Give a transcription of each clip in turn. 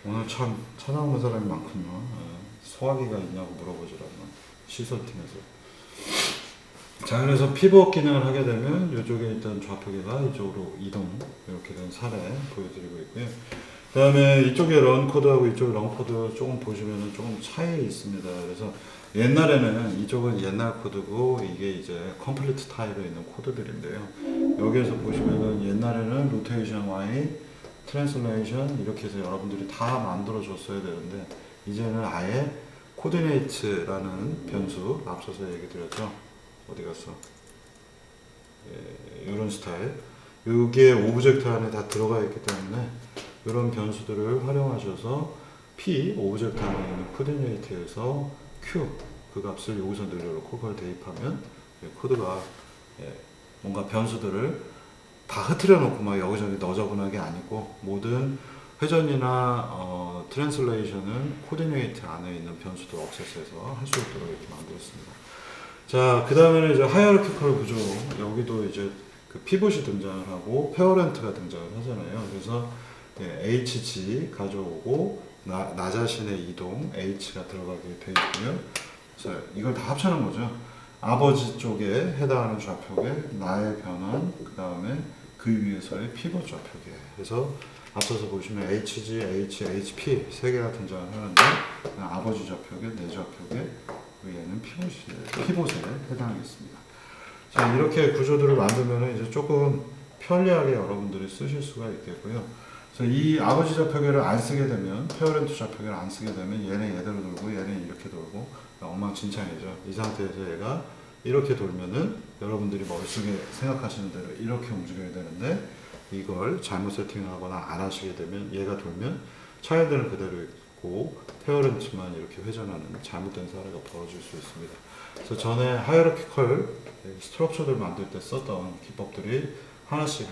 오늘 참 찾아오는 사람이 많군요. 소화기가 있냐고 물어보지라면 시설팀에서. 자, 그래서 피벗 기능을 하게 되면 이쪽에 있던 좌표계가 이쪽으로 이동, 이렇게 된 사례 보여드리고 있고요. 그 다음에 이쪽에 런 코드하고 이쪽에 런 코드 조금 보시면은 조금 차이 있습니다. 그래서 옛날에는 이쪽은 옛날 코드고 이게 이제 컴플리트 타입에 있는 코드들인데요. 여기에서 보시면은 옛날에는 로테이션 Y, 트랜슬레이션 이렇게 해서 여러분들이 다 만들어 줬어야 되는데 이제는 아예 코디네이트라는 변수, 앞서서 얘기 드렸죠. 어디 갔어? 예, 이런 스타일. 이게 오브젝트 안에 다 들어가 있기 때문에 이런 변수들을 활용하셔서 P 오브젝트 안에 있는 코디네이트에서 Q 그 값을 여기서 늘려놓고 그걸 대입하면 코드가 뭔가 변수들을 다 흐트려 놓고 막 여기저기 너저분한 게 아니고 모든 회전이나 트랜슬레이션은 코디네이트 안에 있는 변수들 억세스해서 할 수 있도록 이렇게 만들었습니다. 자, 그 다음에는 이제 하이어르키컬 구조. 여기도 이제 그 피봇이 등장을 하고 페어렌트가 등장을 하잖아요. 그래서 HG 가져오고 나 자신의 이동 H가 들어가게 되어 있고요. 그래서 이걸 다 합쳐놓은 거죠. 아버지 쪽에 해당하는 좌표계, 나의 변환, 그 다음에 그 위에서의 피벗 좌표계. 그래서 앞서서 보시면 HG, H, HP 세 개가 등장을 하는데 아버지 좌표계, 내 좌표계, 위에는 피봇에 해당하겠습니다. 자, 이렇게 구조들을 만들면 이제 조금 편리하게 여러분들이 쓰실 수가 있겠고요. 그래서 이 아버지 좌표계를 안 쓰게 되면, 페어렌트 좌표계를 안 쓰게 되면 얘는 얘대로 돌고 얘는 이렇게 돌고 엉망진창이죠. 이 상태에서 얘가 이렇게 돌면은 여러분들이 머릿속에 생각하시는 대로 이렇게 움직여야 되는데 이걸 잘못 세팅하거나 안 하시게 되면 얘가 돌면 차일드는 그대로 있고 페어렌트만 이렇게 회전하는 잘못된 사례가 벌어질 수 있습니다. 그래서 전에 하이어르키컬 스트럭처들 만들 때 썼던 기법들이 하나씩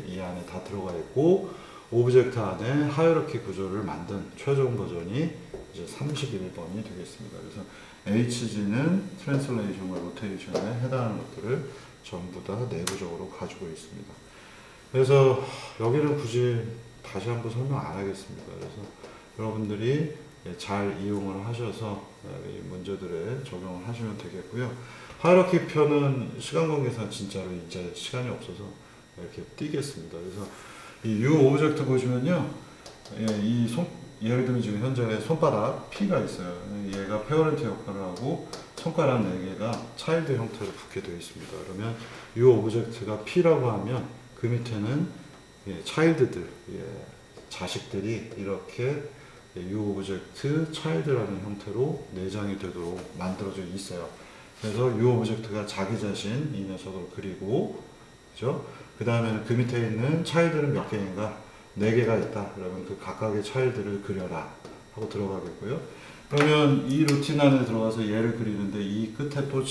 이 안에 다 들어가 있고 오브젝트 안에 하이어르키 구조를 만든 최종 버전이 이제 31번이 되겠습니다. 그래서 HG는 트랜슬레이션과 로테이션에 해당하는 것들을 전부 다 내부적으로 가지고 있습니다. 그래서 여기는 굳이 다시 한번 설명 안 하겠습니다. 그래서 여러분들이 잘 이용을 하셔서 이 문제들에 적용을 하시면 되겠고요. 하이라키 편은 시간 관계상 진짜로 이제 시간이 없어서 이렇게 띄겠습니다. 그래서 이 U 오브젝트 보시면요. 예를 들면 지금 현재 손바닥 P가 있어요. 얘가 페어렌트 역할을 하고 손가락 4개가 차일드 형태로 붙게 되어 있습니다. 그러면 U 오브젝트가 P라고 하면 그 밑에는 차일드들, 자식들이 이렇게 U 오브젝트 차일드라는 형태로 내장이 되도록 만들어져 있어요. 그래서 U 오브젝트가 자기 자신 이 녀석을 그리고, 그죠? 그 다음에는 그 밑에 있는 차일드는 몇 개인가? 4개가 있다. 그러면 그 각각의 차일드를 그려라 하고 들어가겠고요. 그러면 이 루틴 안에 들어가서 얘를 그리는데 이 끝에 또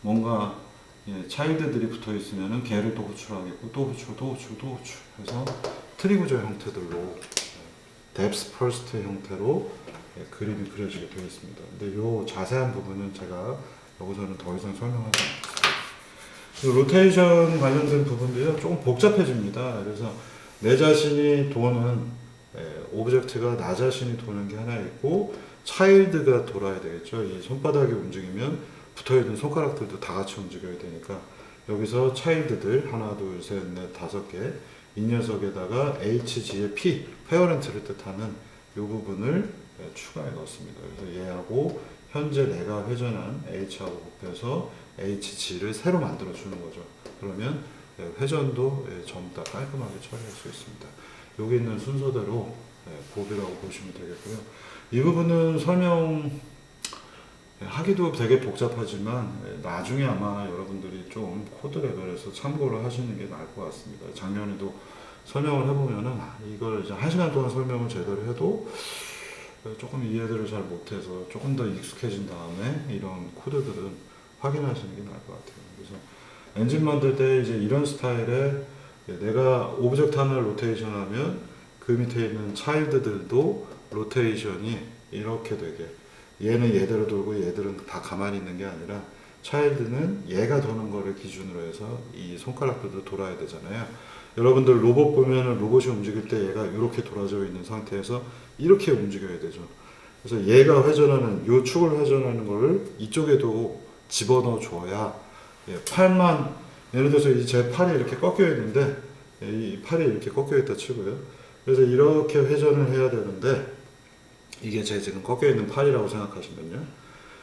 뭔가 차일드들이 붙어 있으면은 걔를 또 호출하겠고 또 호출, 또 호출, 또 호출 해서 트리 구조 형태들로 뎁스 퍼스트 형태로 그림이 그려지게 되어 있습니다. 근데 이 자세한 부분은 제가 여기서는 더 이상 설명하지 않겠습니다. 로테이션 관련된 부분도요 조금 복잡해집니다. 그래서 내 자신이 도는 오브젝트가 나 자신이 도는 게 하나 있고 차일드가 돌아야 되겠죠. 이 손바닥이 움직이면 붙어있는 손가락들도 다 같이 움직여야 되니까 여기서 차일드들 하나 둘 셋 넷 다섯 개 이 녀석에다가 HG의 P 페어렌트를 뜻하는 이 부분을 추가해 넣었습니다. 그래서 얘하고 현재 내가 회전한 H하고 곱해서 HG를 새로 만들어 주는 거죠. 그러면 회전도 전부 다 깔끔하게 처리할 수 있습니다. 여기 있는 순서대로 곱이라고 보시면 되겠고요. 이 부분은 설명하기도 되게 복잡하지만 나중에 아마 여러분들이 좀 코드 레벨에서 참고를 하시는 게 나을 것 같습니다. 작년에도 설명을 해보면은 이걸 이제 1시간 동안 설명을 제대로 해도 조금 이해들을 잘 못해서 조금 더 익숙해진 다음에 이런 코드들은 확인하시는 게 나을 것 같아요. 그래서 엔진 만들 때 이제 이런 스타일의 내가 오브젝트 하나를 로테이션 하면 그 밑에 있는 차일드들도 로테이션이 이렇게 되게 얘는 얘대로 돌고 얘들은 다 가만히 있는 게 아니라 차일드는 얘가 도는 거를 기준으로 해서 이 손가락들도 돌아야 되잖아요. 여러분들 로봇 보면은 로봇이 움직일 때 얘가 이렇게 돌아져 있는 상태에서 이렇게 움직여야 되죠. 그래서 얘가 회전하는 요 축을 회전하는 걸 이쪽에도 집어넣어 줘야 팔만 예를 들어서 이 제 팔이 이렇게 꺾여 있는데 이 팔이 이렇게 꺾여 있다 치고요. 그래서 이렇게 회전을 해야 되는데 이게 제 지금 꺾여 있는 팔이라고 생각하시면요.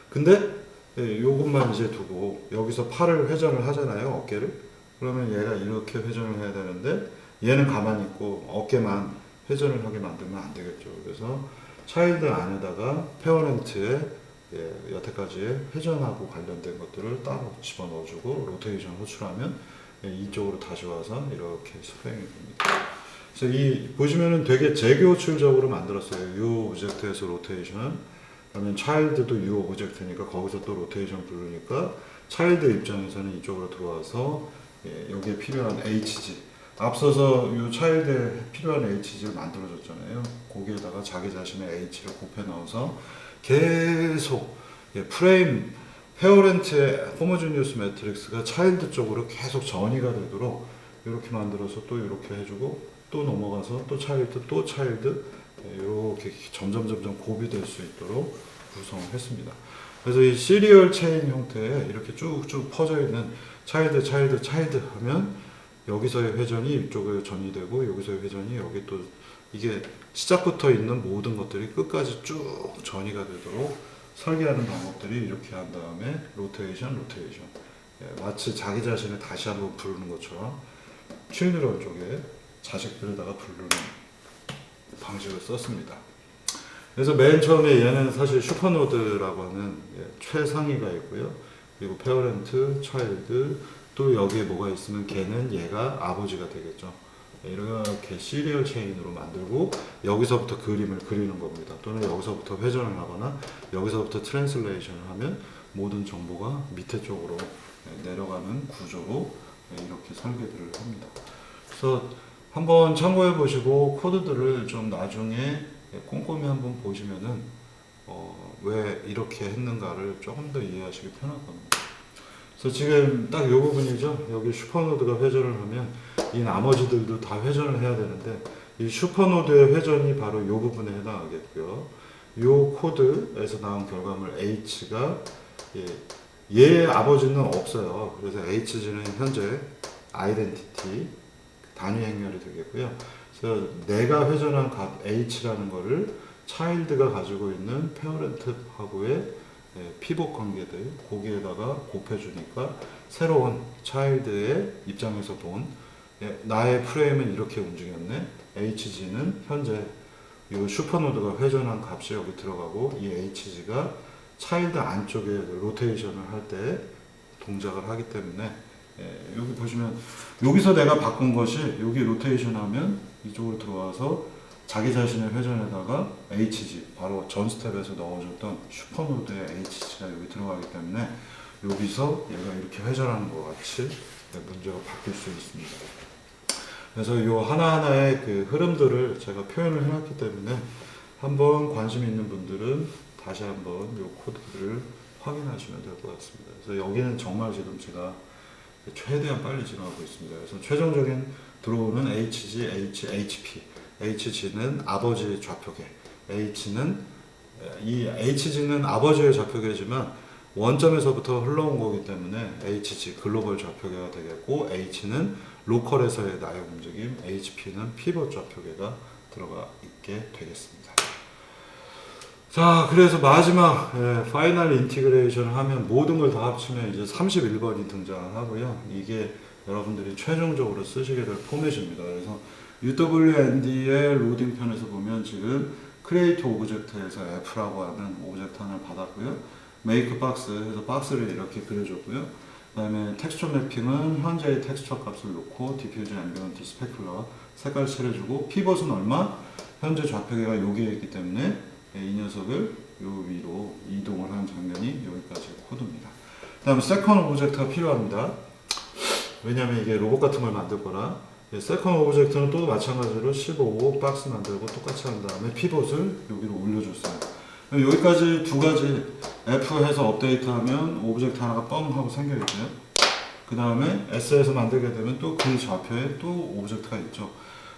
근데 요것만 이제 두고 여기서 팔을 회전을 하잖아요. 어깨를. 그러면 얘가 이렇게 회전을 해야 되는데 얘는 가만히 있고 어깨만 회전을 하게 만들면 안 되겠죠. 그래서 차일드 안에다가 페어렌트에 여태까지의 회전하고 관련된 것들을 따로 집어넣어주고 로테이션 호출하면 이쪽으로 다시 와서 이렇게 스프링이 됩니다. 그래서 이 보시면은 되게 재교 호출적으로 만들었어요. 이 오브젝트에서 로테이션, 그러면 차일드도 이 오브젝트니까 거기서 또 로테이션 부르니까 차일드 입장에서는 이쪽으로 들어와서 여기에 필요한 HG, 앞서서 이 차일드에 필요한 HG를 만들어줬잖아요. 거기에다가 자기 자신의 H를 곱해 넣어서 계속 프레임 페어렌트의 호모지니어스 매트릭스가 차일드 쪽으로 계속 전이가 되도록 이렇게 만들어서 또 이렇게 해주고 또 넘어가서 또 차일드 이렇게 점점 고비될 수 있도록 구성을 했습니다. 그래서 이 시리얼 체인 형태에 이렇게 쭉쭉 퍼져 있는 차일드 하면 여기서의 회전이 이쪽에 전이되고 여기서의 회전이 여기 또 이게 시작부터 있는 모든 것들이 끝까지 쭉 전이가 되도록 설계하는 방법들이 이렇게 한 다음에 로테이션 마치 자기 자신을 다시 한번 부르는 것처럼 칠드런 쪽에 자식들에다가 부르는 방식을 썼습니다. 그래서 맨 처음에 얘는 사실 슈퍼노드라고 하는 최상위가 있고요. 그리고 페어렌트, 차일드, 또 여기에 뭐가 있으면 걔는 얘가 아버지가 되겠죠. 이렇게 시리얼 체인으로 만들고 여기서부터 그림을 그리는 겁니다. 또는 여기서부터 회전을 하거나 여기서부터 트랜슬레이션을 하면 모든 정보가 밑에 쪽으로 내려가는 구조로 이렇게 설계들을 합니다. 그래서 한번 참고해 보시고 코드들을 좀 나중에 꼼꼼히 한번 보시면은 왜 이렇게 했는가를 조금 더 이해하시기 편할 겁니다. 그래서 지금 딱 이 부분이죠. 여기 슈퍼노드가 회전을 하면 이 나머지들도 다 회전을 해야 되는데 이 슈퍼노드의 회전이 바로 이 부분에 해당하겠고요. 이 코드에서 나온 결과물 H가 얘의 아버지는 없어요. 그래서 HG는 현재 아이덴티티 단위 행렬이 되겠고요. 그래서 내가 회전한 값 H라는 거를 차일드가 가지고 있는 페어렌트하고의 피복 관계들 거기에다가 곱해주니까 새로운 차일드의 입장에서 본 나의 프레임은 이렇게 움직였네. HG는 현재 이 슈퍼노드가 회전한 값이 여기 들어가고 이 HG가 차일드 안쪽에 로테이션을 할 때 동작을 하기 때문에 여기 보시면 여기서 내가 바꾼 것이 여기 로테이션 하면 이쪽으로 들어와서 자기 자신의 회전에다가 HG 바로 전 스텝에서 넣어줬던 슈퍼노드의 HG가 여기 들어가기 때문에 여기서 얘가 이렇게 회전하는 것 같이 문제가 바뀔 수 있습니다. 그래서 이 하나하나의 그 흐름들을 제가 표현을 해놨기 때문에 한번 관심 있는 분들은 다시 한번 이 코드들을 확인하시면 될 것 같습니다. 그래서 여기는 정말 지금 제가 최대한 빨리 진행하고 있습니다. 그래서 최종적인 들어오는 HG, HP, HG는 아버지의 좌표계, HG는 아버지의 좌표계지만 원점에서부터 흘러온 거기 때문에 HG 글로벌 좌표계가 되겠고 H는 로컬에서의 나의 움직임, HP는 피벗 좌표계가 들어가 있게 되겠습니다. 자, 그래서 마지막 파이널 인티그레이션을 하면 모든 걸 다 합치면 이제 31번이 등장하고요. 이게 여러분들이 최종적으로 쓰시게 될 포맷입니다. 그래서 UWND의 로딩 편에서 보면 지금 크리에이트 오브젝트에서 F라고 하는 오브젝트 하나를 받았고요. 메이크 박스 해서 박스를 이렇게 그려줬고요. 그 다음에 텍스처 매핑은 현재의 텍스처 값을 놓고 디퓨즈, 앰비언트, 스페큘러 색깔 칠해주고 피벗은 얼마? 현재 좌표계가 여기에 있기 때문에 이 녀석을 요 위로 이동을 하는 장면이 여기까지 코드입니다. 그 다음에 세컨 오브젝트가 필요합니다. 왜냐하면 이게 로봇 같은 걸 만들 거라. 세컨 오브젝트는 또 마찬가지로 15 박스 만들고 똑같이 한 다음에 피벗을 여기로 올려줬어요. 여기까지 두 가지 F 해서 업데이트하면 오브젝트 하나가 뻥 하고 생겨있고요. 그 다음에 S에서 만들게 되면 또 그 좌표에 또 오브젝트가 있죠.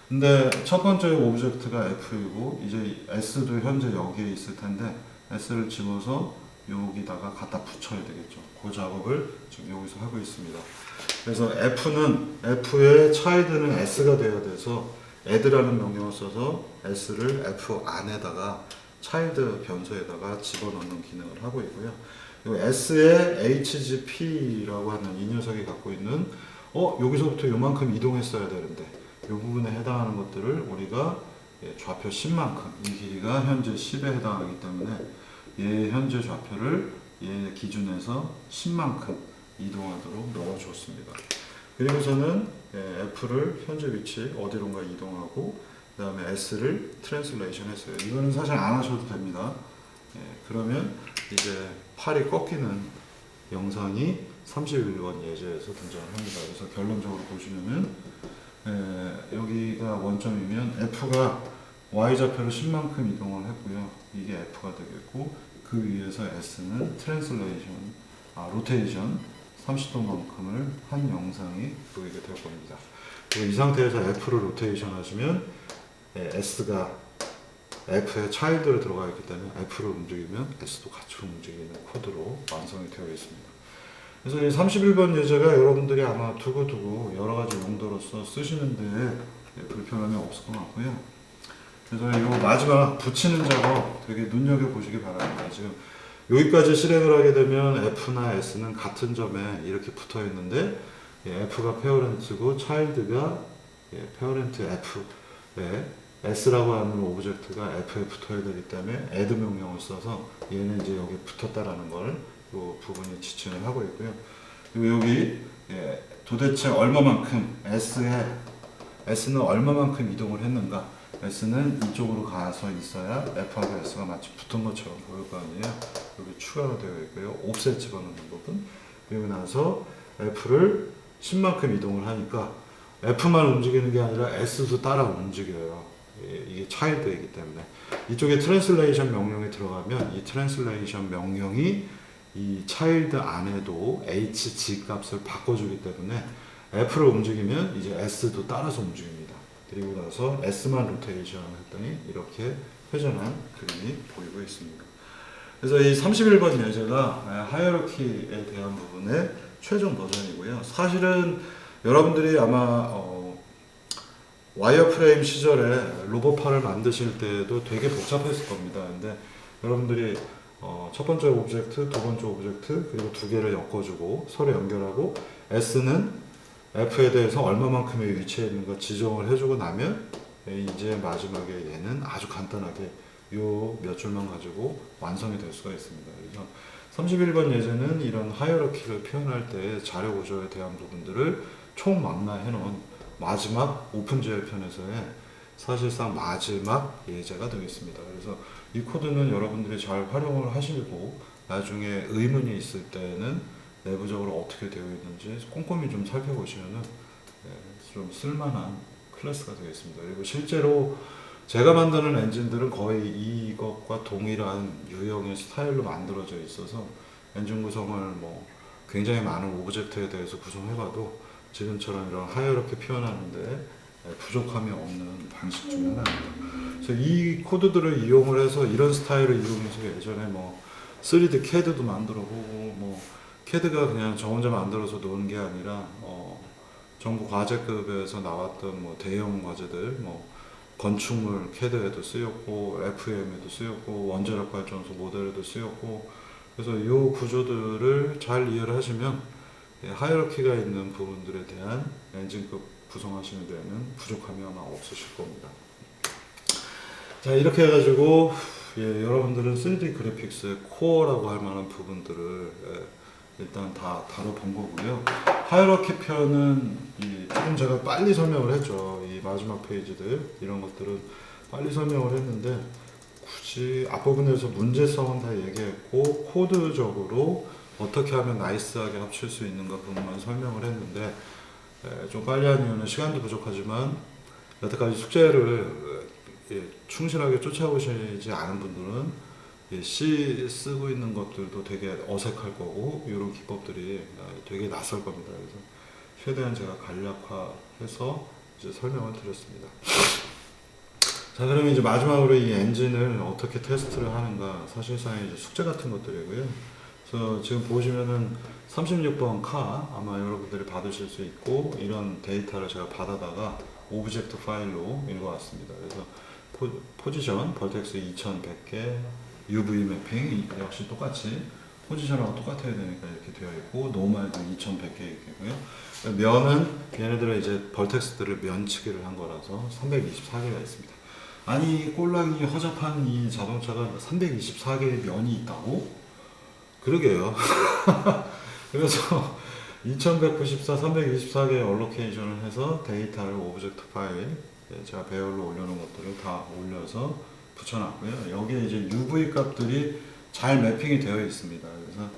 근데 첫 번째 오브젝트가 F이고 이제 S도 현재 여기에 있을 텐데 S를 집어서 여기다가 갖다 붙여야 되겠죠. 그 작업을 지금 여기서 하고 있습니다. 그래서 F의 child는 S가 되어야 돼서 add라는 명령을 써서 S를 F 안에다가 child 변수에다가 집어넣는 기능을 하고 있고요. 이 S의 HGP라고 하는 이 녀석이 갖고 있는 여기서부터 요만큼 이동했어야 되는데 이 부분에 해당하는 것들을 우리가 좌표 10만큼 이 길이가 현재 10에 해당하기 때문에 얘 현재 좌표를 얘 기준에서 10만큼 이동하도록 넣어줬습니다. 그리고서는 F를 현재 위치 어디론가 이동하고 그 다음에 S를 트랜슬레이션 했어요. 이거는 사실 안 하셔도 됩니다. 그러면 이제 팔이 꺾이는 영상이 31번 예제에서 등장을 합니다. 그래서 결론적으로 보시면은 여기가 원점이면 F가 Y좌표로 10만큼 이동을 했고요. 이게 F가 되겠고 그 위에서 S는 트랜슬레이션, 로테이션 30도만큼을 한 영상이 보이게 될 겁니다. 그리고 이 상태에서 F를 로테이션 하시면 S가 F의 차일드로 들어가 있기 때문에 F를 움직이면 S도 같이 움직이는 코드로 완성이 되어 있습니다. 그래서 이 31번 예제가 여러분들이 아마 두고두고 여러 가지 용도로서 쓰시는데 불편함이 없을 것 같고요. 그래서 이 마지막 붙이는 작업 되게 눈여겨보시기 바랍니다. 지금 여기까지 실행을 하게 되면 F나 S는 같은 점에 이렇게 붙어 있는데 F가 페어렌트고 차일드가 페어렌트 F에 S라고 하는 오브젝트가 F에 붙어야 되기 때문에 add 명령을 써서 얘는 이제 여기 붙었다라는 걸 이 부분이 지칭을 하고 있고요. 그리고 여기 도대체 얼마만큼 S는 얼마만큼 이동을 했는가? S는 이쪽으로 가서 있어야 F하고 S가 마치 붙은 것처럼 보일 거 아니에요. 여기 추가가 되어 있고요. 옵셋 집어넣는 부분. 그리고 나서 F를 10만큼 이동을 하니까 F만 움직이는 게 아니라 S도 따라 움직여요. 이게 차일드이기 때문에. 이쪽에 트랜슬레이션 명령이 들어가면 이 트랜슬레이션 명령이 이 차일드 안에도 HG 값을 바꿔주기 때문에 F를 움직이면 이제 S도 따라서 움직입니다. 그리고 나서 S만 로테이션 했더니 이렇게 회전한 그림이 보이고 있습니다. 그래서 이 31번 예제가 하이어러키에 대한 부분의 최종 버전이고요. 사실은 여러분들이 아마 와이어프레임 시절에 로봇팔을 만드실 때도 되게 복잡했을 겁니다. 근데 여러분들이 첫 번째 오브젝트, 두 번째 오브젝트, 그리고 두 개를 엮어주고 서로 연결하고 S는 F에 대해서 얼마만큼의 위치에 있는가 지정을 해주고 나면 이제 마지막에 얘는 아주 간단하게 요 몇 줄만 가지고 완성이 될 수가 있습니다. 그래서 31번 예제는 이런 하이어러키를 표현할 때 자료 구조에 대한 부분들을 총망라해 놓은 마지막 오픈GL 편에서의 사실상 마지막 예제가 되겠습니다. 그래서 이 코드는 여러분들이 잘 활용을 하시고 나중에 의문이 있을 때는 내부적으로 어떻게 되어 있는지 꼼꼼히 좀 살펴보시면은 좀 쓸만한 클래스가 되겠습니다. 그리고 실제로 제가 만드는 엔진들은 거의 이것과 동일한 유형의 스타일로 만들어져 있어서 엔진 구성을 뭐 굉장히 많은 오브젝트에 대해서 구성해봐도 지금처럼 이런 하이어렇게 표현하는데 부족함이 없는 방식 중에 하나입니다. 그래서 이 코드들을 이용을 해서 이런 스타일을 이용해서 예전에 뭐 3D CAD도 만들어보고 뭐 CAD가 그냥 저 혼자 만들어서 노는 게 아니라 정부 과제급에서 나왔던 뭐 대형 과제들 뭐 건축물 CAD에도 쓰였고 FEM에도 쓰였고 원자력 발전소 모델에도 쓰였고 그래서 이 구조들을 잘 이해를 하시면 하이어러키가 있는 부분들에 대한 엔진급 구성하시는 데는 부족함이 아마 없으실 겁니다. 자 이렇게 해가지고 여러분들은 3D 그래픽스의 코어라고 할 만한 부분들을 일단 다 다뤄본 거고요. 하이어러키 편은 조금 제가 빨리 설명을 했죠. 이 마지막 페이지들 이런 것들은 빨리 설명을 했는데 굳이 앞부분에서 문제성은 다 얘기했고 코드적으로 어떻게 하면 나이스하게 합칠 수 있는가 부분만 설명을 했는데 좀 빨리 한 이유는 시간도 부족하지만 여태까지 숙제를 충실하게 쫓아오시지 않은 분들은 C 쓰고 있는 것들도 되게 어색할 거고 이런 기법들이 되게 낯설 겁니다. 그래서 최대한 제가 간략화해서 이제 설명을 드렸습니다. 자, 그러면 이제 마지막으로 이 엔진을 어떻게 테스트를 하는가, 사실상 이제 숙제 같은 것들이고요. 그래서 지금 보시면은 36번 카 아마 여러분들이 받으실 수 있고, 이런 데이터를 제가 받아다가 오브젝트 파일로 읽어왔습니다. 그래서 포지션 벌텍스 2100개, UV 매핑 역시 똑같이 포지션하고 똑같아야 되니까 이렇게 되어 있고, 노멀도 2100개 있고요. 면은 얘네들은 이제 벌텍스들을 면치기를 한 거라서 324개가 있습니다. 아니, 꼴락이 허접한 이 자동차가 324개의 면이 있다고? 그러게요. 그래서 2194, 324개의 얼로케이션을 해서 데이터를 오브젝트 파일, 제가 배열로 올려놓은 것들을 다 올려서 붙여놨고요. 여기에 이제 UV 값들이 잘 매핑이 되어 있습니다. 그래서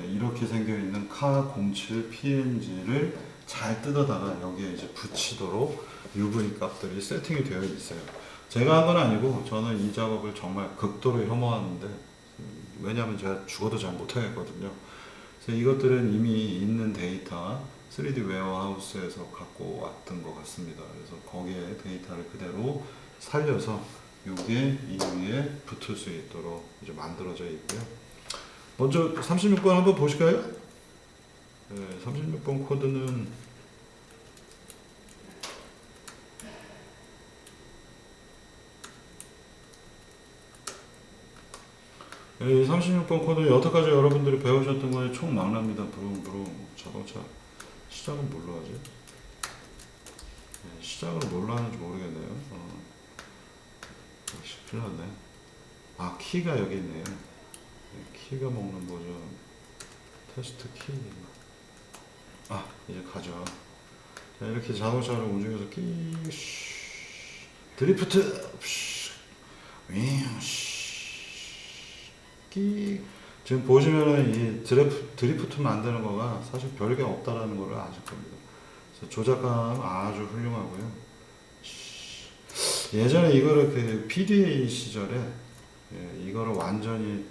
이렇게 생겨있는 카07 PNG를 잘 뜯어다가 여기에 이제 붙이도록 UV 값들이 세팅이 되어 있어요. 제가 한 건 아니고 저는 이 작업을 정말 극도로 혐오하는데, 왜냐하면 제가 죽어도 잘 못하겠거든요. 그래서 이것들은 이미 있는 데이터 3D 웨어하우스에서 갖고 왔던 것 같습니다. 그래서 거기에 데이터를 그대로 살려서 이게 이 위에 붙을 수 있도록 이제 만들어져 있고요. 먼저 36번 한번 보실까요? 네, 36번 코드는 36번 코드 여태까지 여러분들이 배우셨던 거에 총망라입니다. 부릉부릉 자동차. 시작은 뭘로 하지? 시작을 뭘로 하는지 모르겠네요. 큰일 났네. 아, 키가 여기 있네요. 키가 먹는 버전. 테스트 키. 아, 이제 가죠. 자, 이렇게 자동차를 움직여서 드리프트. 지금 보시면은 이 드리프트 만드는 거가 사실 별게 없다라는 걸 아실 겁니다. 그래서 조작감 아주 훌륭하고요. 예전에 이거를 그 PDA 시절에 이거를 완전히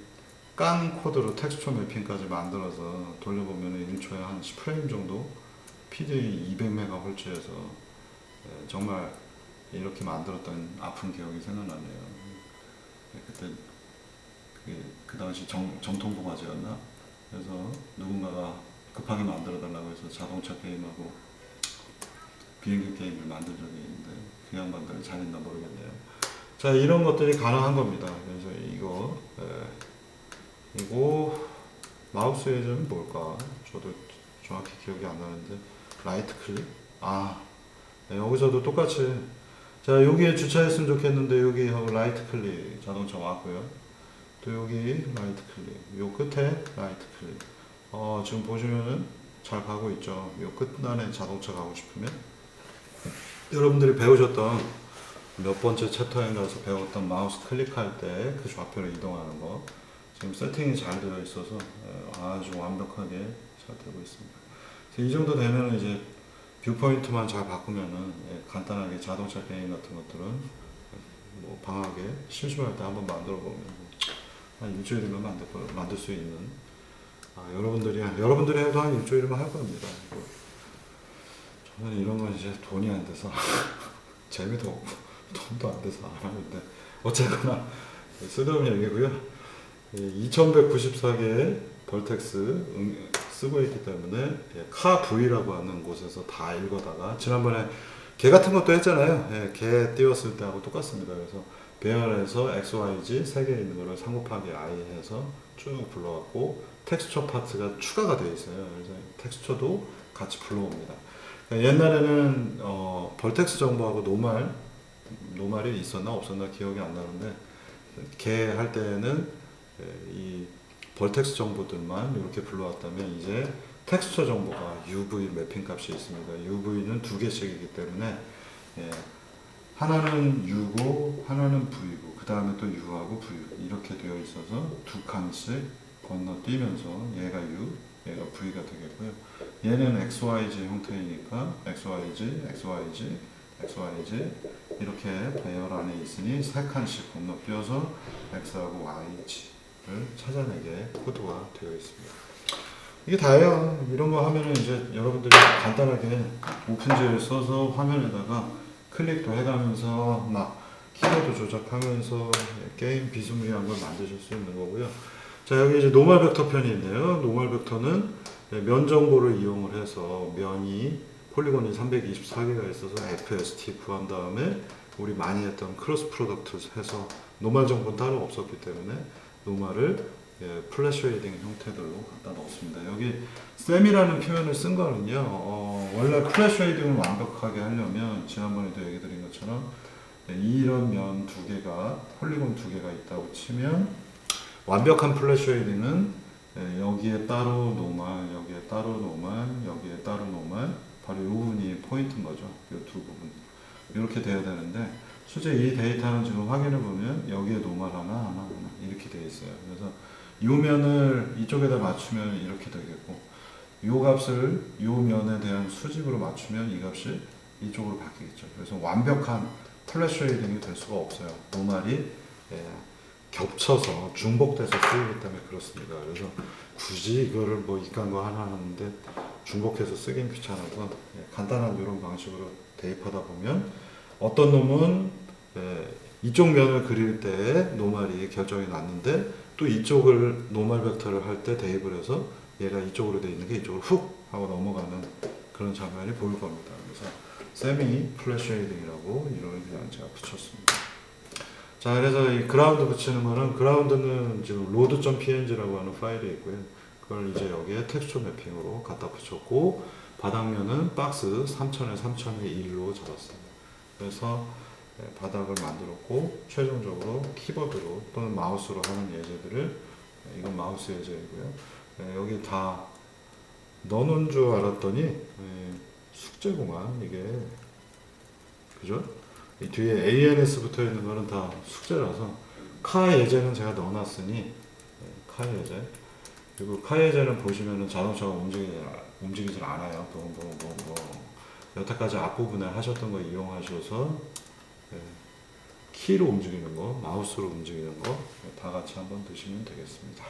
깐 코드로 텍스처 매핑까지 만들어서 돌려보면은 1초에 한 10프레임 정도 PDA 200MHz에서 정말 이렇게 만들었던 아픈 기억이 생각나네요. 그때 그 당시 정통부가제였나? 그래서 누군가가 급하게 만들어 달라고 해서 자동차 게임하고 비행기 게임을 만든 적이 있는데 그 양반들은 잘했나 모르겠네요. 자, 이런 것들이 가능한 겁니다. 그래서 이거 마우스 예전이 뭘까? 저도 정확히 기억이 안 나는데 라이트 클릭? 네, 여기서도 똑같이, 자, 여기에 주차했으면 좋겠는데 여기 하고 라이트 클릭 자동차 왔고요. 또 여기 라이트 클릭, 요 끝에 라이트 클릭. 지금 보시면은 잘 가고 있죠. 요 끝단에 자동차 가고 싶으면 여러분들이 배우셨던 몇 번째 챕터에 가서 배웠던 마우스 클릭할 때 그 좌표로 이동하는 거 지금 세팅이 잘 되어 있어서 아주 완벽하게 잘 되고 있습니다. 이 정도 되면 이제 뷰포인트만 잘 바꾸면은 간단하게 자동차 게임 같은 것들은 뭐 방학에 심심할 때 한번 만들어 보면 한 일주일이면 만들 수 있는, 여러분들이 해도 한 일주일이면 할 겁니다. 저는 이런 건 이제 돈이 안 돼서 재미도 없고 돈도 안 돼서 안 하는데 어쨌거나 쓸데없는 얘기고요. 2194개의 벌텍스 쓰고 있기 때문에 카 V라고 하는 곳에서 다 읽어다가, 지난번에 개 같은 것도 했잖아요. 개 띄웠을 때하고 똑같습니다. 그래서 배열해서 XYZ 3개 있는 거를 3 곱하기 I 해서 쭉 불러왔고, 텍스처 파트가 추가가 되어 있어요. 그래서 텍스처도 같이 불러옵니다. 옛날에는 벌텍스 정보하고 노말이 있었나 없었나 기억이 안 나는데, 개 할 때는 이 벌텍스 정보들만 이렇게 불러왔다면 이제 텍스처 정보가 UV 매핑 값이 있습니다. UV는 2개씩이기 때문에 하나는 U고 하나는 V고 그 다음에 또 U하고 V 이렇게 되어 있어서 두 칸씩 건너뛰면서 얘가 U, 얘가 V가 되겠고요. 얘는 XYZ 형태이니까 XYZ, XYZ, XYZ 이렇게 배열 안에 있으니 세 칸씩 건너뛰어서 X하고 YG 찾아내게 코드가 되어 있습니다. 이게 다예요. 이런 거 하면은 이제 여러분들이 간단하게 오픈GL 써서 화면에다가 클릭도 해가면서 막 키보드 조작하면서 게임 비스무리한 걸 만드실 수 있는 거고요. 자, 여기 이제 노멀 벡터 편이 있네요. 노멀 벡터는 면 정보를 이용을 해서 면이 폴리곤이 324개가 있어서 FST 구한 다음에 우리 많이 했던 크로스 프로덕트 해서 노멀 정보는 따로 없었기 때문에 노멀을 플래시 쉐이딩 형태들로 갖다 넣었습니다. 여기 셈이라는 표현을 쓴 거는요, 원래 플래시 쉐이딩을 완벽하게 하려면 지난번에도 얘기 드린 것처럼 이런 면 두 개가 폴리곤 두 개가 있다고 치면 완벽한 플래시 쉐이딩은 여기에 따로 노멀, 여기에 따로 노멀, 여기에 따로 노멀, 바로 이 부분이 포인트인 거죠. 이 두 부분 이렇게 돼야 되는데 실제 이 데이터는 지금 확인해 보면 여기에 노멀 하나 이렇게 되어 있어요. 그래서 이 면을 이쪽에다 맞추면 이렇게 되겠고 이 값을 이 면에 대한 수직으로 맞추면 이 값이 이쪽으로 바뀌겠죠. 그래서 완벽한 플래시 쉐이딩이 될 수가 없어요. 노멀이 겹쳐서 중복돼서 쓰이기 때문에 그렇습니다. 그래서 굳이 이거를 뭐 이간거 하나 하는데 중복해서 쓰긴 귀찮아서 간단한 이런 방식으로 대입하다 보면 어떤 놈은 이쪽 면을 그릴 때 노멀이 결정이 났는데 또 이쪽을 노멀 벡터를 할 때 대입을 해서 얘가 이쪽으로 되어 있는 게 이쪽으로 훅 하고 넘어가는 그런 장면이 보일 겁니다. 그래서 세미 플래시 쉐이딩이라고 이름을 그냥 제가 붙였습니다. 자, 그래서 이 그라운드 붙이는 거는 그라운드는 지금 load.png라고 하는 파일이 있고요. 그걸 이제 여기에 텍스처 매핑으로 갖다 붙였고 바닥면은 박스 3000에 3000의 1로 잡았습니다. 그래서 바닥을 만들었고 최종적으로 키보드로 또는 마우스로 하는 예제들을 이건 마우스 예제이고요. 여기 다 넣어놓은 줄 알았더니 숙제구만 이게 그죠? 이 뒤에 ANS 붙어 있는 거는 다 숙제라서 카 예제는 제가 넣어놨으니 카 예제 그리고 카 예제는 보시면은 자동차가 움직이질 않아요. 여태까지 앞부분에 하셨던 거 이용하셔서 키로 움직이는 거, 마우스로 움직이는 거 다 같이 한번 드시면 되겠습니다.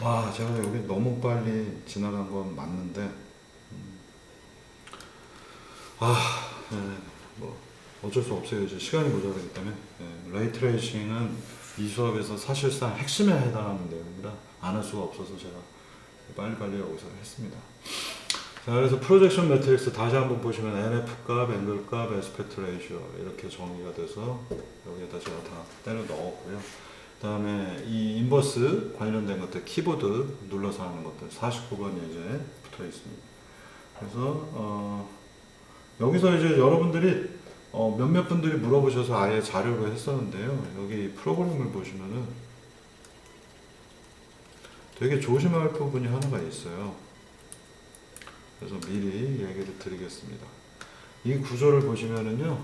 와, 제가 여기 너무 빨리 지나간 건 맞는데 뭐 어쩔 수 없어요. 이제 시간이 모자라기 때문에 레이트레이싱은 이 수업에서 사실상 핵심에 해당하는 내용이라 안 할 수가 없어서 제가 빨리빨리 여기서 했습니다. 자, 그래서 프로젝션 매트릭스 다시 한번 보시면 NF 값, 앵글 값, 에스펙트 레이쇼 이렇게 정의가 돼서 여기에다 제가 다 때려 넣었고요. 그 다음에 이 인버스 관련된 것들 키보드 눌러서 하는 것들 49번 예제 붙어 있습니다. 그래서 여기서 이제 여러분들이 몇몇 분들이 물어보셔서 아예 자료로 했었는데요. 여기 프로그램을 보시면은 되게 조심할 부분이 하나가 있어요. 그래서 미리 얘기를 드리겠습니다. 이 구조를 보시면은요,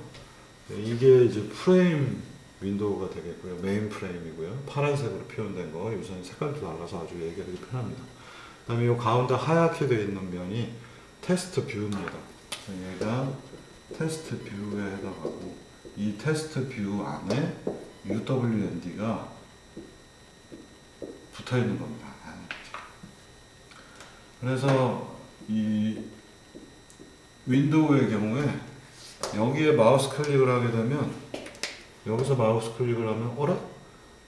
이게 이제 프레임 윈도우가 되겠고요. 메인 프레임이고요. 파란색으로 표현된 거, 요새는 색깔도 달라서 아주 얘기하기 편합니다. 그 다음에 이 가운데 하얗게 되어 있는 면이 테스트 뷰입니다. 얘가 테스트 뷰에 해당하고, 이 테스트 뷰 안에 UWND가 붙어 있는 겁니다. 그래서 이 윈도우의 경우에 여기에 마우스 클릭을 하게 되면 여기서 마우스 클릭을 하면 어라?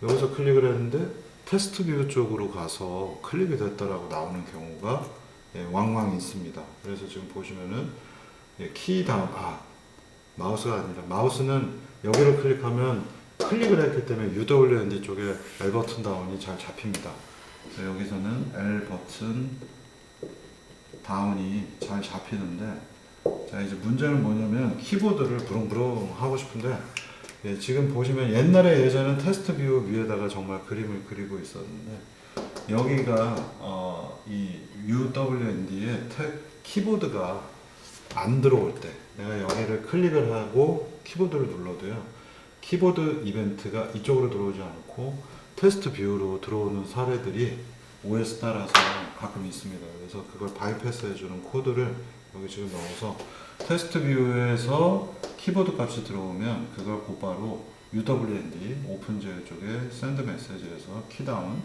여기서 클릭을 했는데 테스트 뷰 쪽으로 가서 클릭이 됐다라고 나오는 경우가 왕왕 있습니다. 그래서 지금 보시면은 키 다운 마우스가 아니라 마우스는 여기를 클릭하면 클릭을 했기 때문에 UWND 쪽에 L 버튼 다운이 잘 잡힙니다. 그래서 여기서는 L 버튼 다운이 잘 잡히는데, 자 이제 문제는 뭐냐면 키보드를 부릉부릉 하고 싶은데 지금 보시면 옛날에 예전엔 테스트 뷰 위에다가 정말 그림을 그리고 있었는데 여기가 이 UWND에 키보드가 안 들어올 때 내가 여기를 클릭을 하고 키보드를 눌러도요 키보드 이벤트가 이쪽으로 들어오지 않고 테스트 뷰로 들어오는 사례들이 OS 따라서 가끔 있습니다. 그래서 그걸 바이패스 해주는 코드를 여기 지금 넣어서 테스트 뷰에서 키보드 값이 들어오면 그걸 곧바로 UWND 오픈젤 쪽에 샌드 메시지에서 키다운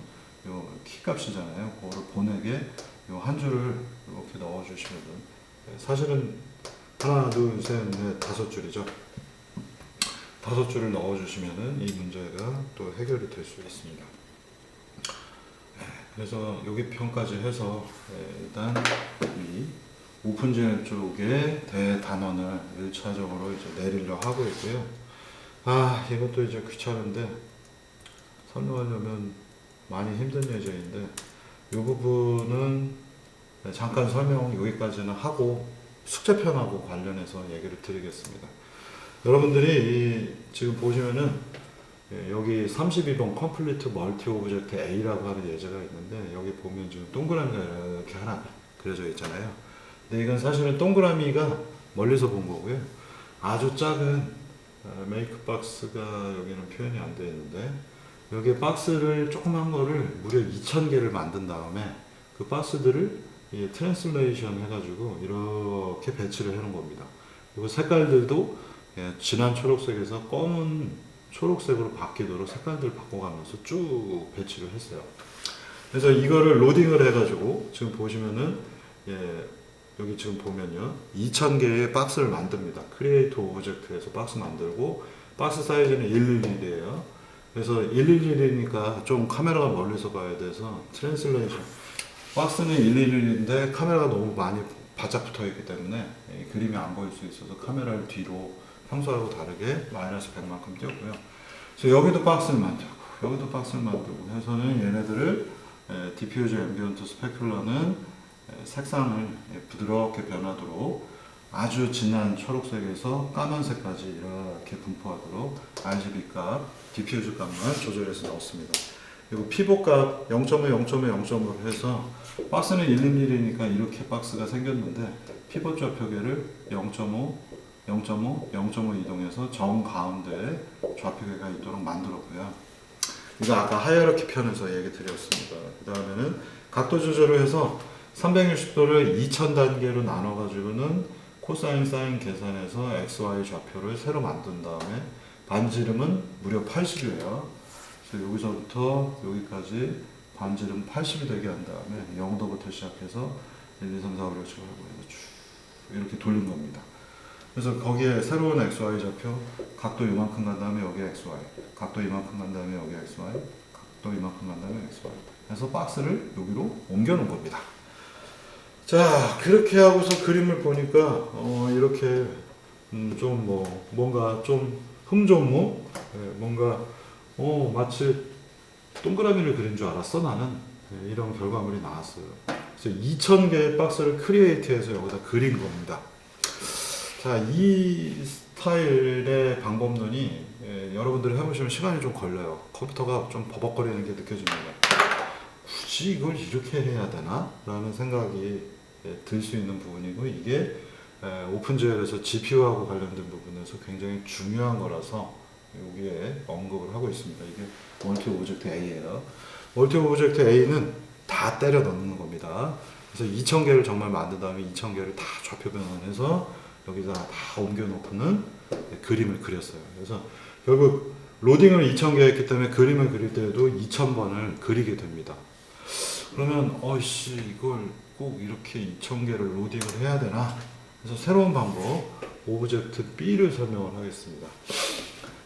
요 키 값이잖아요. 그거를 보내게 요 한 줄을 이렇게 넣어주시면 사실은 하나, 둘, 셋, 넷, 5줄이죠. 5줄을 넣어주시면은 이 문제가 또 해결이 될 수 있습니다. 그래서 여기 편까지 해서 일단 이 오픈젤 쪽에 대단원을 1차적으로 이제 내리려 하고 있고요. 이것도 이제 귀찮은데 설명하려면 많이 힘든 예제인데 이 부분은 잠깐 설명 여기까지는 하고 숙제편하고 관련해서 얘기를 드리겠습니다. 여러분들이 지금 보시면은 여기 32번 컴플리트 멀티 오브젝트 A라고 하는 예제가 있는데 여기 보면 지금 동그라미가 이렇게 하나 그려져 있잖아요. 근데 이건 사실은 동그라미가 멀리서 본 거고요. 아주 작은 메이크 박스가 여기는 표현이 안 되어 있는데 여기에 박스를 조그만 거를 무려 2000개를 만든 다음에 그 박스들을 트랜슬레이션 해가지고 이렇게 배치를 해놓은 겁니다. 그리고 색깔들도 진한 초록색에서 검은 초록색으로 바뀌도록 색깔들을 바꿔가면서 쭉 배치를 했어요. 그래서 이거를 로딩을 해가지고 지금 보시면은 여기 지금 보면요 2000개의 박스를 만듭니다. 크리에이트 오브젝트에서 박스 만들고 박스 사이즈는 111이에요. 그래서 111이니까 좀 카메라가 멀리서 봐야 돼서 트랜슬레이션 박스는 111인데 카메라가 너무 많이 바짝 붙어 있기 때문에 그림이 안 보일 수 있어서 카메라를 뒤로 평소하고 다르게 마이너스 100만큼 띄웠고요. 그래서 여기도 박스를 만들고 여기도 박스를 만들고 해서는 얘네들을 디퓨저 앰비언트 스페큘러는 색상을 부드럽게 변하도록 아주 진한 초록색에서 까만색까지 이렇게 분포하도록 RGB 값, 디퓨저 값만 조절해서 넣었습니다. 그리고 피보 값 0.5, 0.5, 0.5를 해서 박스는 111이니까 이렇게 박스가 생겼는데 피보 좌표계를 0.5, 0.5, 0.5 이동해서 정 가운데에 좌표계가 있도록 만들었고요. 이거 아까 하이어라키 편에서 얘기 드렸습니다. 그 다음에는 각도 조절을 해서 360도를 2000단계로 나눠가지고는 코사인 사인 계산해서 XY 좌표를 새로 만든 다음에 반지름은 무려 80이에요. 그래서 여기서부터 여기까지 반지름 80이 되게 한 다음에 0도부터 시작해서 1, 2, 3, 4, 5, 6, 7, 8, 9 쭉 이렇게 돌린 겁니다. 그래서 거기에 새로운 XY 좌표 각도 이만큼 간 다음에 여기 XY 각도 이만큼 간 다음에 여기 XY 각도 이만큼 간 다음에 XY 해서 박스를 여기로 옮겨 놓은 겁니다. 자 그렇게 하고서 그림을 보니까 이렇게 좀 뭔가 좀 흠조무 뭔가 마치 동그라미를 그린 줄 알았어 나는 이런 결과물이 나왔어요. 그래서 2000개의 박스를 크리에이트해서 여기다 그린 겁니다. 자, 이 스타일의 방법론이 여러분들이 해보시면 시간이 좀 걸려요. 컴퓨터가 좀 버벅거리는 게 느껴집니다. 굳이 이걸 이렇게 해야 되나? 라는 생각이 들 수 있는 부분이고 이게 오픈젤에서 GPU하고 관련된 부분에서 굉장히 중요한 거라서 여기에 언급을 하고 있습니다. 이게 멀티 오브젝트 A예요. 멀티 오브젝트 A는 다 때려 넣는 겁니다. 그래서 2000개를 정말 만든 다음에 2000개를 다 좌표 변환해서 여기다 다 옮겨 놓고는 그림을 그렸어요. 그래서 결국 로딩을 2000개 했기 때문에 그림을 그릴 때에도 2000번을 그리게 됩니다. 그러면 이걸 꼭 이렇게 2000개를 로딩을 해야 되나? 그래서 새로운 방법 오브젝트 B를 설명을 하겠습니다.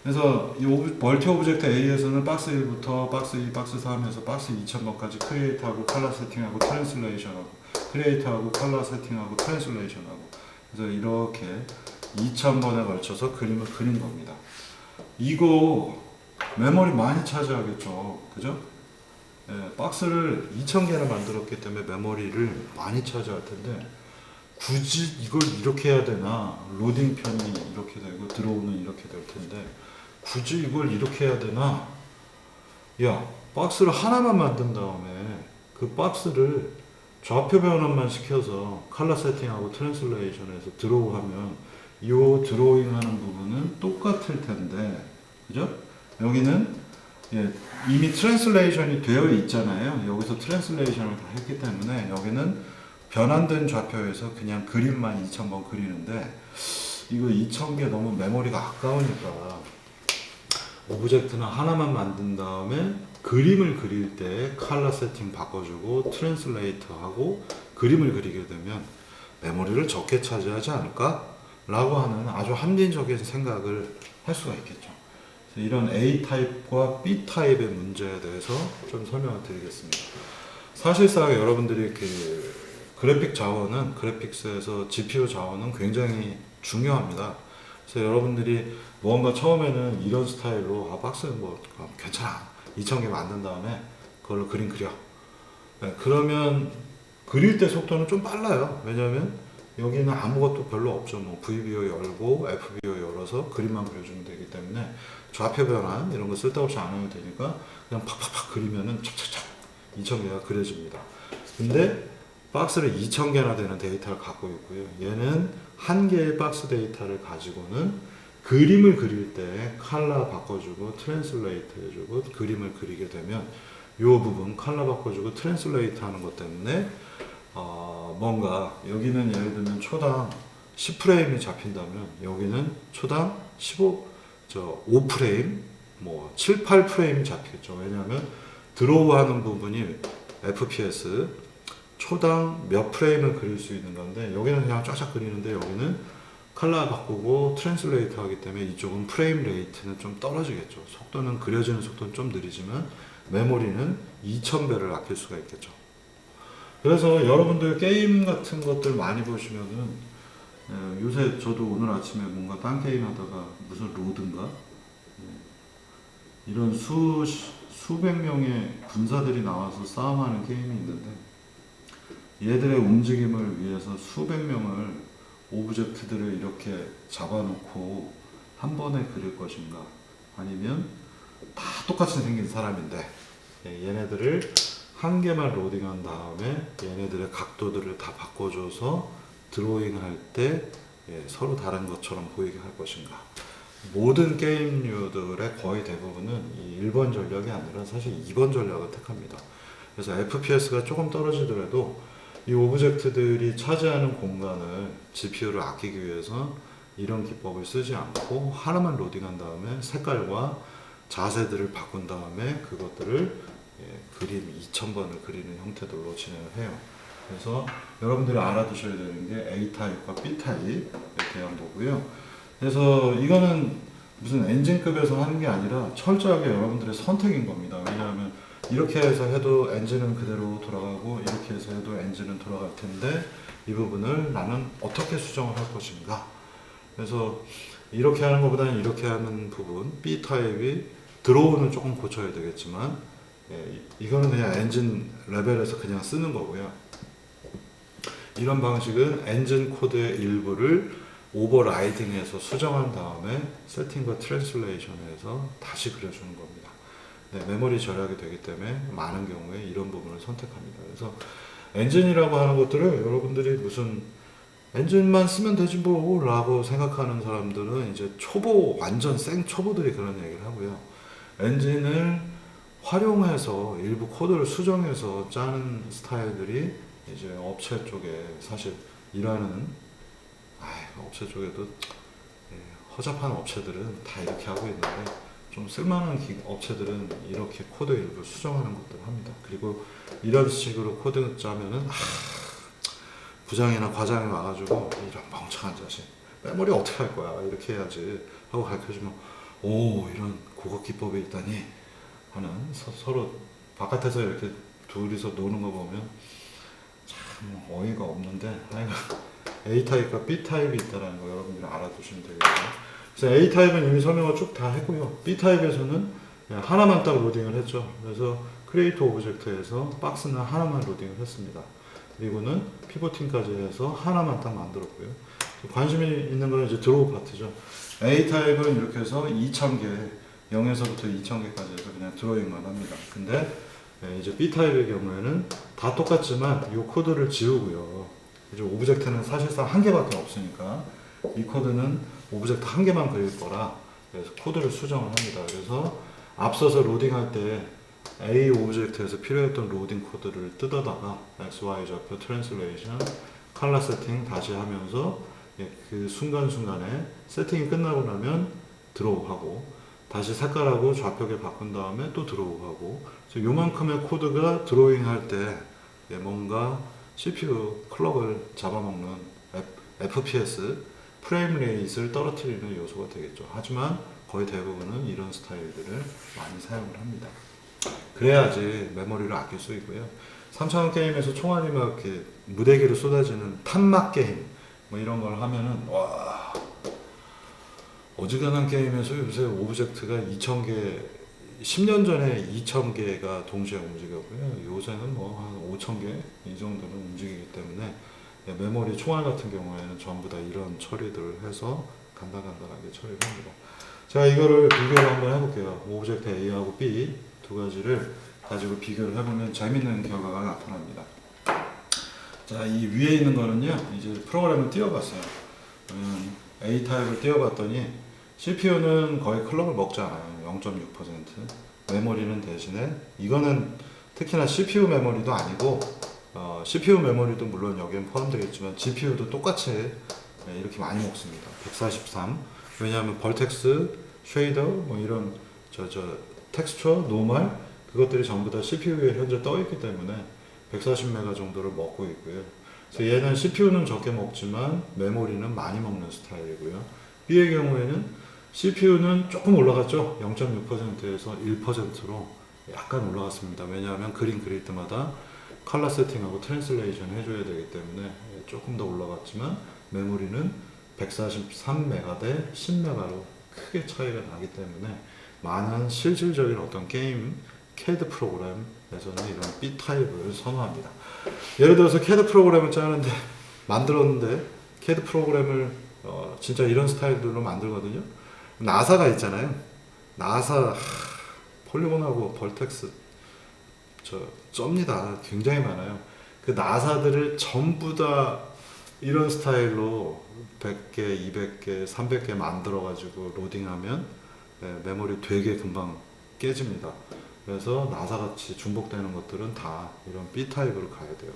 그래서 이 멀티 오브젝트 A에서는 박스 1부터 박스 2, 박스 3에서 박스 2000번까지 크리에이트하고 컬러 세팅하고 트랜슬레이션하고 크리에이트하고 컬러 세팅하고 트랜슬레이션하고 그래서 이렇게 2000번에 걸쳐서 그림을 그린 겁니다. 이거 메모리 많이 차지하겠죠. 그죠? 박스를 2000개나 만들었기 때문에 메모리를 많이 차지할 텐데 굳이 이걸 이렇게 해야 되나? 로딩 편이 이렇게 되고 들어오는 이렇게 될 텐데 굳이 이걸 이렇게 해야 되나? 야, 박스를 하나만 만든 다음에 그 박스를 좌표 변환만 시켜서 컬러 세팅하고 트랜슬레이션에서 드로우 하면 이 드로잉 하는 부분은 똑같을 텐데 그죠? 여기는 이미 트랜슬레이션이 되어 있잖아요. 여기서 트랜슬레이션을 다 했기 때문에 여기는 변환된 좌표에서 그냥 그림만 2000번 그리는데 이거 2000개 너무 메모리가 아까우니까 오브젝트는 하나만 만든 다음에 그림을 그릴 때 컬러 세팅 바꿔주고 트랜슬레이터 하고 그림을 그리게 되면 메모리를 적게 차지하지 않을까? 라고 하는 아주 합리적인 생각을 할 수가 있겠죠. 이런 A타입과 B타입의 문제에 대해서 좀 설명을 드리겠습니다. 사실상 여러분들이 그래픽 자원은, 그래픽스에서 GPU 자원은 굉장히 중요합니다. 그래서 여러분들이 무언가 처음에는 이런 스타일로 박스 괜찮아 2000개 만든 다음에 그걸로 그림 그려. 네, 그러면 그릴 때 속도는 좀 빨라요. 왜냐하면 여기는 아무것도 별로 없죠. VBO 열고 FBO 열어서 그림만 그려주면 되기 때문에 좌표 변환 이런 거 쓸데없이 안 해도 되니까 그냥 팍팍팍 그리면은 착착착 2000개가 그려집니다. 근데 박스를 2000개나 되는 데이터를 갖고 있고요. 얘는 한 개의 박스 데이터를 가지고는 그림을 그릴 때 컬러 바꿔주고 트랜슬레이트 해주고 그림을 그리게 되면 이 부분 컬러 바꿔주고 트랜슬레이트 하는 것 때문에 뭔가 여기는 예를 들면 초당 10프레임이 잡힌다면 여기는 초당 5프레임 7, 8프레임이 잡히겠죠. 왜냐하면 드로우 하는 부분이 FPS 초당 몇 프레임을 그릴 수 있는 건데 여기는 그냥 쫙쫙 그리는데 여기는 컬러 바꾸고 트랜슬레이트 하기 때문에 이쪽은 프레임 레이트는 좀 떨어지겠죠. 속도는 그려지는 속도는 좀 느리지만 메모리는 2000배를 아낄 수가 있겠죠. 그래서 여러분들 게임 같은 것들 많이 보시면은 요새 저도 오늘 아침에 뭔가 딴 게임 하다가 무슨 로드인가 이런 수백 명의 군사들이 나와서 싸움하는 게임이 있는데 얘들의 움직임을 위해서 수백 명을 오브젝트들을 이렇게 잡아놓고 한 번에 그릴 것인가 아니면 다 똑같이 생긴 사람인데 얘네들을 한 개만 로딩한 다음에 얘네들의 각도들을 다 바꿔줘서 드로잉 할 때 서로 다른 것처럼 보이게 할 것인가. 모든 게임류들의 거의 대부분은 이 1번 전략이 아니라 사실 2번 전략을 택합니다. 그래서 FPS가 조금 떨어지더라도 이 오브젝트들이 차지하는 공간을 GPU를 아끼기 위해서 이런 기법을 쓰지 않고 하나만 로딩한 다음에 색깔과 자세들을 바꾼 다음에 그것들을 그림 2000번을 그리는 형태들로 진행을 해요. 그래서 여러분들이 알아두셔야 되는 게 A타입과 B타입에 대한 거고요. 그래서 이거는 무슨 엔진급에서 하는 게 아니라 철저하게 여러분들의 선택인 겁니다. 왜냐하면 이렇게 해서 해도 엔진은 그대로 돌아가고 이렇게 해서 해도 엔진은 돌아갈 텐데 이 부분을 나는 어떻게 수정을 할 것인가. 그래서 이렇게 하는 것보다는 이렇게 하는 부분 B타입이 드로우는 조금 고쳐야 되겠지만 이거는 그냥 엔진 레벨에서 그냥 쓰는 거고요. 이런 방식은 엔진 코드의 일부를 오버라이딩해서 수정한 다음에 세팅과 트랜슬레이션해서 다시 그려주는 겁니다. 메모리 절약이 되기 때문에 많은 경우에 이런 부분을 선택합니다. 그래서 엔진이라고 하는 것들을 여러분들이 무슨 엔진만 쓰면 되지 뭐 라고 생각하는 사람들은 이제 초보, 완전 생 초보들이 그런 얘기를 하고요. 엔진을 활용해서 일부 코드를 수정해서 짜는 스타일들이 이제 업체 쪽에 사실 일하는 업체 쪽에도 허접한 업체들은 다 이렇게 하고 있는데 좀 쓸만한 업체들은 이렇게 코드 일부 수정하는 것들을 합니다. 그리고 이런 식으로 코드 짜면은 부장이나 과장이 와가지고 이런 멍청한 자식 메모리 어떻게 할 거야 이렇게 해야지 하고 가르쳐주면 오 이런 고급 기법이 있다니 하는 서로 바깥에서 이렇게 둘이서 노는 거 보면 참 어이가 없는데 A타입과 B타입이 있다는 거 여러분들이 알아두시면 되겠고요. 그래서 A타입은 이미 설명을 쭉 다 했고요. B타입에서는 하나만 딱 로딩을 했죠. 그래서 크리에이트 오브젝트에서 박스는 하나만 로딩을 했습니다. 그리고는 피보팅까지 해서 하나만 딱 만들었고요. 관심이 있는 건 이제 드로우 파트죠. A타입은 이렇게 해서 2000개 0에서부터 2000개까지 해서 그냥 드로잉만 합니다. 근데 이제 B타입의 경우에는 다 똑같지만 이 코드를 지우고요. 이제 오브젝트는 사실상 한 개밖에 없으니까 이 코드는 오브젝트 한 개만 그릴 거라 그래서 코드를 수정을 합니다. 그래서 앞서서 로딩할 때 A 오브젝트에서 필요했던 로딩 코드를 뜯어다가 XY 좌표 트랜슬레이션 컬러 세팅 다시 하면서 그 순간순간에 세팅이 끝나고 나면 드로우 하고 다시 색깔하고 좌표계 바꾼 다음에 또 드로우 하고 그래서 요만큼의 코드가 드로잉 할 때 뭔가 CPU 클럭을 잡아먹는 FPS 프레임 레이트를 떨어뜨리는 요소가 되겠죠. 하지만 거의 대부분은 이런 스타일들을 많이 사용을 합니다. 그래야지 메모리를 아낄 수 있고요. 3차원 게임에서 총알이 막 이렇게 무대기로 쏟아지는 탄막 게임 뭐 이런 걸 하면은 와 어지간한 게임에서 요새 오브젝트가 2000개 10년 전에 2000개가 동시에 움직였고요. 요새는 뭐 한 5000개 이 정도는 움직이기 때문에 메모리 총알 같은 경우에는 전부 다 이런 처리들을 해서 간단하게 처리를 합니다. 자, 이거를 비교를 한번 해볼게요. 오브젝트 A하고 B 두 가지를 가지고 비교를 해보면 재밌는 결과가 나타납니다. 자, 이 위에 있는 거는요, 이제 프로그램을 띄워봤어요. A 타입을 띄워봤더니 CPU는 거의 클럭을 먹지 않아요. 0.6%. 메모리는 대신에 이거는 특히나 CPU 메모리도 아니고 CPU 메모리도 물론 여기엔 포함되겠지만 GPU도 똑같이 이렇게 많이 먹습니다. 143. 왜냐하면 벌텍스, 쉐이더, 뭐 이런 텍스처, 노멀 그것들이 전부 다 CPU에 현재 떠 있기 때문에 140메가 정도를 먹고 있고요. 그래서 얘는 CPU는 적게 먹지만 메모리는 많이 먹는 스타일이고요. B의 경우에는 CPU는 조금 올라갔죠. 0.6%에서 1%로 약간 올라갔습니다. 왜냐하면 그림 그릴 때마다 컬러 세팅하고 트랜슬레이션 해줘야 되기 때문에 조금 더 올라갔지만 메모리는 143메가 대 10메가로 크게 차이가 나기 때문에 많은 실질적인 어떤 게임 CAD 프로그램에서는 이런 B 타입을 선호합니다. 예를 들어서 CAD 프로그램을 짜는데 만들었는데 CAD 프로그램을 진짜 이런 스타일들로 만들거든요. 나사가 있잖아요. 나사 폴리곤하고 벌텍스 쩝니다. 굉장히 많아요. 그 나사들을 전부 다 이런 스타일로 100개, 200개, 300개 만들어 가지고 로딩하면 메모리 되게 금방 깨집니다. 그래서 나사같이 중복되는 것들은 다 이런 B 타입으로 가야 돼요.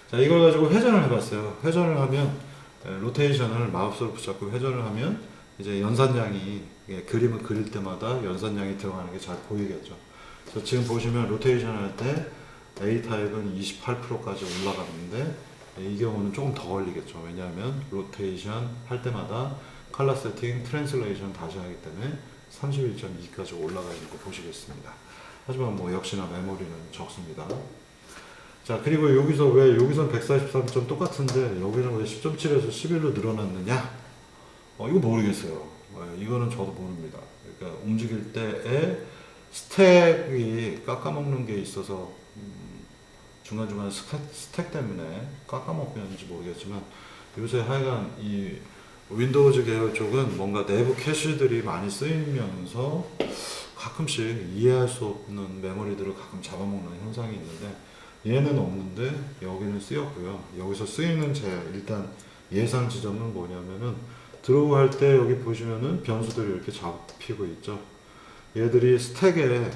자, 이걸 가지고 회전을 해봤어요. 회전을 하면 로테이션을 마우스로 붙잡고 회전을 하면 이제 연산량이 그림을 그릴 때마다 연산량이 들어가는 게 잘 보이겠죠. 그래서 지금 보시면 로테이션 할 때 A 타입은 28%까지 올라가는데 이 경우는 조금 더 걸리겠죠. 왜냐하면 로테이션 할 때마다 컬러 세팅, 트랜슬레이션 다시 하기 때문에 31.2까지 올라가 있는 거 보시겠습니다. 하지만 뭐 역시나 메모리는 적습니다. 자, 그리고 여기선 143점 똑같은데 여기는 왜 10.7에서 11로 늘어났느냐? 이거 모르겠어요. 이거는 저도 모릅니다. 그러니까 움직일 때에 스택이 깎아먹는 게 있어서 중간중간 스택 때문에 깎아먹는지 모르겠지만 요새 하여간 이 윈도우즈 계열 쪽은 뭔가 내부 캐시들이 많이 쓰이면서 가끔씩 이해할 수 없는 메모리들을 가끔 잡아먹는 현상이 있는데 얘는 없는데 여기는 쓰였고요. 여기서 쓰이는 제 일단 예상 지점은 뭐냐면은 드로우 할 때 여기 보시면은 변수들이 이렇게 잡히고 있죠. 얘들이 스택에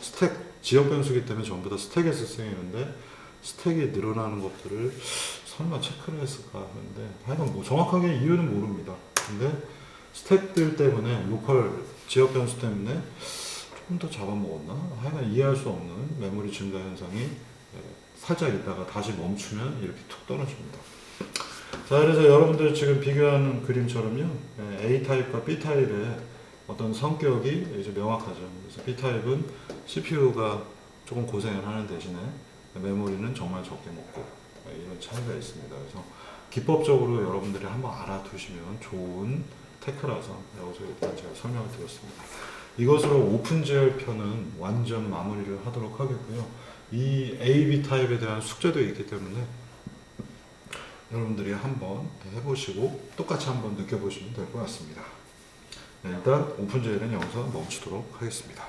스택 지역 변수기 때문에 전부 다 스택에서 쓰이는데 스택이 늘어나는 것들을 설마 체크를 했을까 하는데 하여간 뭐 정확하게 이유는 모릅니다. 근데 스택들 때문에 로컬 지역 변수 때문에 조금 더 잡아먹었나? 하여간 이해할 수 없는 메모리 증가 현상이 살짝 있다가 다시 멈추면 이렇게 툭 떨어집니다. 자, 그래서 여러분들 지금 비교하는 그림처럼요, A 타입과 B 타입의 어떤 성격이 이제 명확하죠. 그래서 B 타입은 CPU가 조금 고생을 하는 대신에 메모리는 정말 적게 먹고 이런 차이가 있습니다. 그래서 기법적으로 여러분들이 한번 알아두시면 좋은 테크라서 여기서 일단 제가 설명을 드렸습니다. 이것으로 오픈GL 편은 완전 마무리를 하도록 하겠고요. 이 AB 타입에 대한 숙제도 있기 때문에 여러분들이 한번 해보시고 똑같이 한번 느껴보시면 될 것 같습니다. 네, 일단 오픈GL은 여기서 멈추도록 하겠습니다.